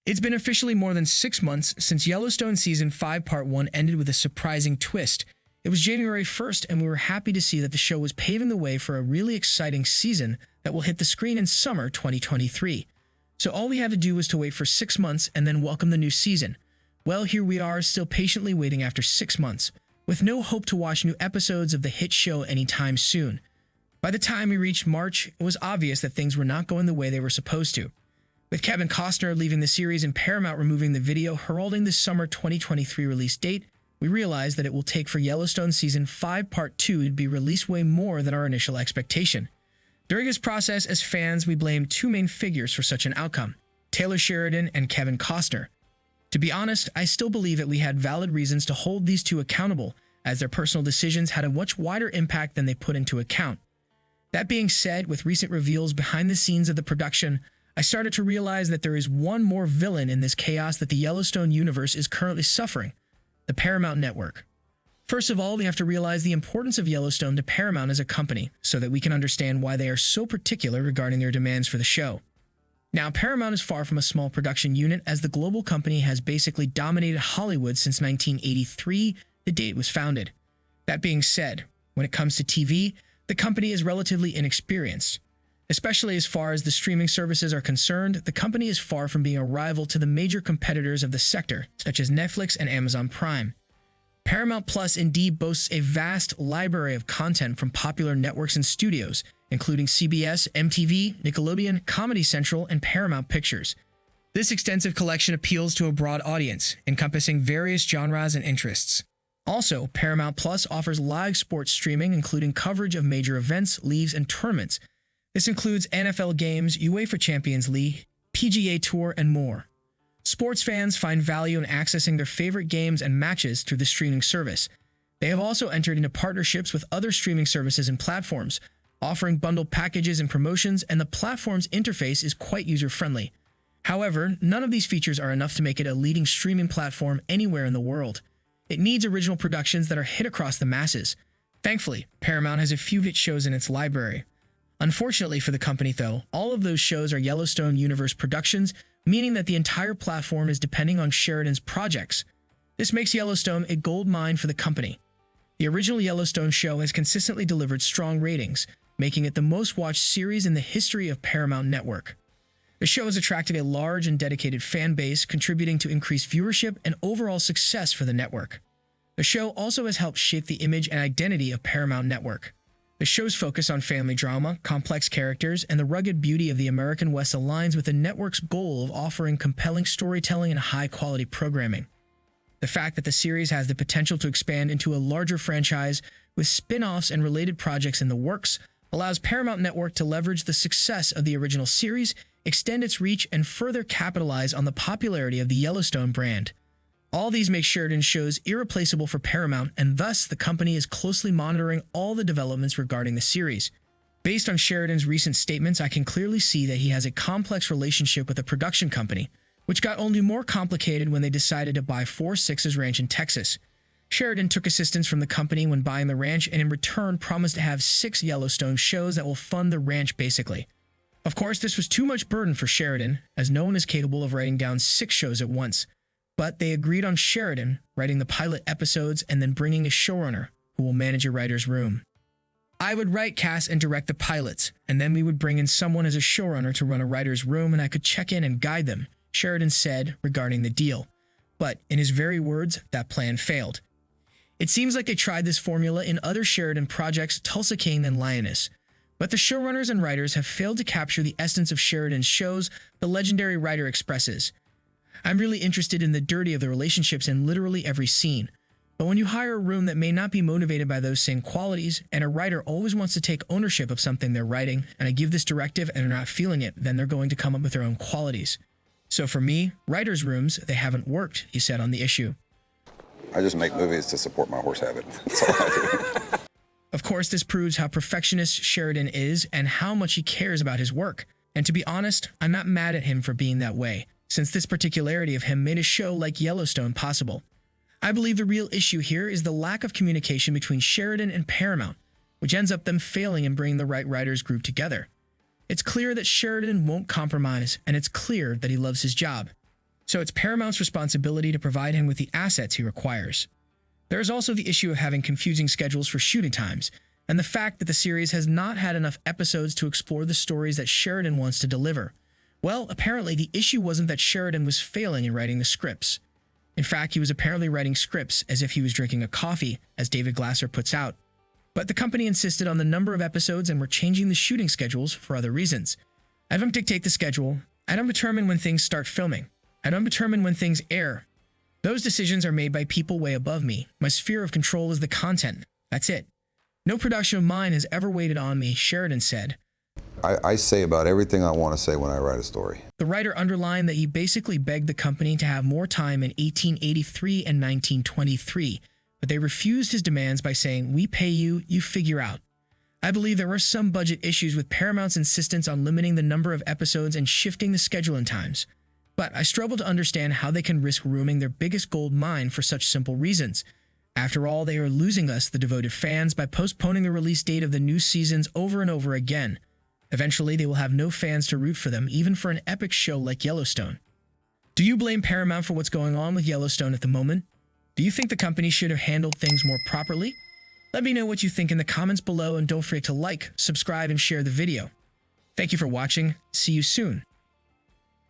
It's been officially more than 6 months since Yellowstone Season 5 Part 1 ended with a surprising twist. It was January 1st, and we were happy to see that the show was paving the way for a really exciting season that will hit the screen in summer 2023. So all we had to do was to wait for 6 months and then welcome the new season. Well, here we are, still patiently waiting after 6 months, with no hope to watch new episodes of the hit show anytime soon. By the time we reached March, it was obvious that things were not going the way they were supposed to. With Kevin Costner leaving the series and Paramount removing the video heralding the summer 2023 release date, we realized that it will take for Yellowstone Season 5 Part 2 to be released way more than our initial expectation. During this process, as fans, we blamed two main figures for such an outcome, Taylor Sheridan and Kevin Costner. To be honest, I still believe that we had valid reasons to hold these two accountable, as their personal decisions had a much wider impact than they put into account. That being said, with recent reveals behind the scenes of the production, I started to realize that there is one more villain in this chaos that the Yellowstone universe is currently suffering: the Paramount Network. First of all, we have to realize the importance of Yellowstone to Paramount as a company so that we can understand why they are so particular regarding their demands for the show. Now, Paramount is far from a small production unit, as the global company has basically dominated Hollywood since 1983, the date it was founded. That being said, when it comes to TV, the company is relatively inexperienced. Especially as far as the streaming services are concerned, the company is far from being a rival to the major competitors of the sector, such as Netflix and Amazon Prime. Paramount Plus indeed boasts a vast library of content from popular networks and studios, including CBS, MTV, Nickelodeon, Comedy Central, and Paramount Pictures. This extensive collection appeals to a broad audience, encompassing various genres and interests. Also, Paramount Plus offers live sports streaming, including coverage of major events, leagues, and tournaments. This includes NFL games, UEFA Champions League, PGA Tour, and more. Sports fans find value in accessing their favorite games and matches through the streaming service. They have also entered into partnerships with other streaming services and platforms, offering bundled packages and promotions, and the platform's interface is quite user-friendly. However, none of these features are enough to make it a leading streaming platform anywhere in the world. It needs original productions that are hit across the masses. Thankfully, Paramount has a few hit shows in its library. Unfortunately for the company, though, all of those shows are Yellowstone Universe productions, meaning that the entire platform is depending on Sheridan's projects. This makes Yellowstone a gold mine for the company. The original Yellowstone show has consistently delivered strong ratings, making it the most watched series in the history of Paramount Network. The show has attracted a large and dedicated fan base, contributing to increased viewership and overall success for the network. The show also has helped shape the image and identity of Paramount Network. The show's focus on family drama, complex characters, and the rugged beauty of the American West aligns with the network's goal of offering compelling storytelling and high-quality programming. The fact that the series has the potential to expand into a larger franchise with spin-offs and related projects in the works allows Paramount Network to leverage the success of the original series, extend its reach, and further capitalize on the popularity of the Yellowstone brand. All these make Sheridan's shows irreplaceable for Paramount, and thus the company is closely monitoring all the developments regarding the series. Based on Sheridan's recent statements, I can clearly see that he has a complex relationship with the production company, which got only more complicated when they decided to buy Four Sixes Ranch in Texas. Sheridan took assistance from the company when buying the ranch, and in return promised to have 6 Yellowstone shows that will fund the ranch basically. Of course, this was too much burden for Sheridan, as no one is capable of writing down 6 shows at once. But they agreed on Sheridan writing the pilot episodes and then bringing a showrunner who will manage a writer's room. I would write, cast, and direct the pilots, and then we would bring in someone as a showrunner to run a writer's room, and I could check in and guide them, Sheridan said regarding the deal. But in his very words, that plan failed. It seems like they tried this formula in other Sheridan projects, Tulsa King and Lioness. But the showrunners and writers have failed to capture the essence of Sheridan's shows, the legendary writer expresses. I'm really interested in the dirty of the relationships in literally every scene. But when you hire a room that may not be motivated by those same qualities, and a writer always wants to take ownership of something they're writing, and I give this directive and they're not feeling it, then they're going to come up with their own qualities. So for me, writers' rooms, they haven't worked, he said on the issue. I just make movies to support my horse habit. That's all I do. Of course, this proves how perfectionist Sheridan is and how much he cares about his work. And to be honest, I'm not mad at him for being that way, since this particularity of him made a show like Yellowstone possible. I believe the real issue here is the lack of communication between Sheridan and Paramount, which ends up them failing in bringing the right writers group together. It's clear that Sheridan won't compromise, and it's clear that he loves his job. so it's Paramount's responsibility to provide him with the assets he requires. There is also the issue of having confusing schedules for shooting times, and the fact that the series has not had enough episodes to explore the stories that Sheridan wants to deliver. Well, apparently the issue wasn't that Sheridan was failing in writing the scripts. In fact, he was apparently writing scripts as if he was drinking a coffee, as David Glasser puts out. But the company insisted on the number of episodes and were changing the shooting schedules for other reasons. I don't dictate the schedule. I don't determine when things start filming. I don't determine when things air. Those decisions are made by people way above me. My sphere of control is the content. That's it. No production of mine has ever waited on me, Sheridan said. I say about everything I want to say when I write a story. The writer underlined that he basically begged the company to have more time in 1883 and 1923, but they refused his demands by saying, "We pay you, you figure out." I believe there were some budget issues with Paramount's insistence on limiting the number of episodes and shifting the scheduling times. But I struggle to understand how they can risk ruining their biggest gold mine for such simple reasons. After all, they are losing us, the devoted fans, by postponing the release date of the new seasons over and over again. Eventually, they will have no fans to root for them, even for an epic show like Yellowstone. Do you blame Paramount for what's going on with Yellowstone at the moment? Do you think the company should have handled things more properly? Let me know what you think in the comments below, and don't forget to like, subscribe, and share the video. Thank you for watching. See you soon.